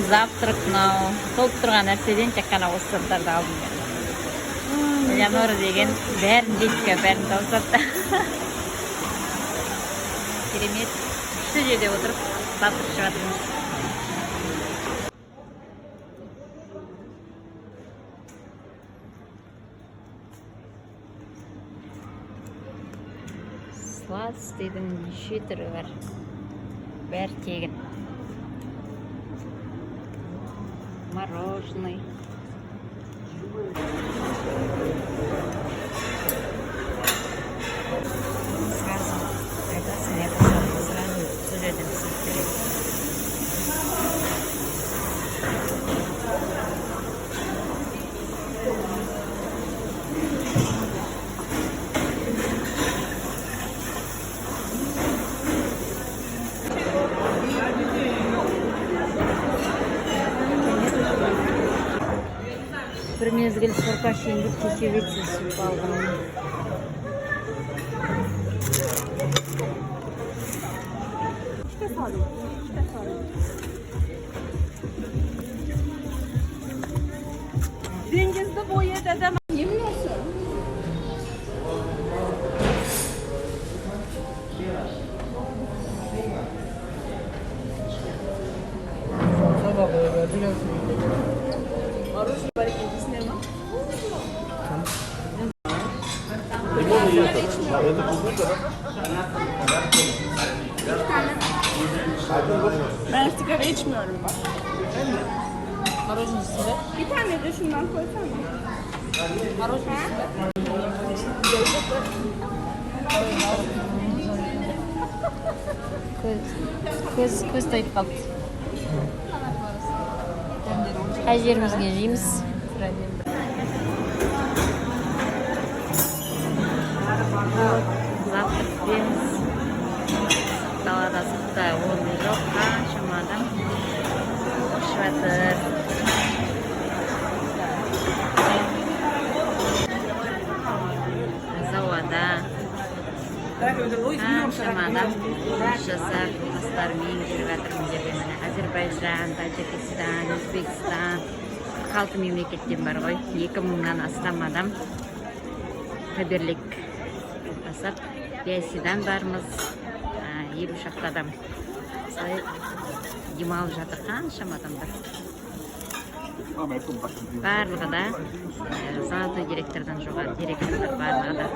завтрак мынау толып тұрған нәрседен тек қана осы заттарды алдым мен. Элеонора деген бәрін жейді, бәрін таусатты. Керемет. Күшті жерде отырып завтрак ішіп жатырмыз. Сладостойдың неше түрі бар. Бәрі тегін. Мороженый. Сразу айтасың, я пошла, сразу сол жерден пісіріп береді. Bir mezgil sirka şengil çeşevetsiz süp aldım. Dengizde boya dedem. Yemin olsun. Sabah böyle biraz Aruz var ikinci sinema. Ben sigara içmiyorum bak. Morozen üstünde. Bir tane de şundan koysana. Morozen üstünde. Көз тайып қалды. Қай жерімізге жейміз? Завтрак береміз. Далада сыртта орын жоқ, қаншама адам ішіп жатыр. Зауада қаншама адам жұмыс жасап, жастармен жүріп жатыр. Мына жерде міне Әзербайжан, Тәжікстан, Өзбекстан, 46 мемлекеттен бар ғой. 2000-нан астам адам бірлік жасап, Бейсидан бармыз, 50 шақты адам. Солай демалып жатыр, қаншама адамдар. Барлығы да золотой директордан жоғары директорлар барлығы да.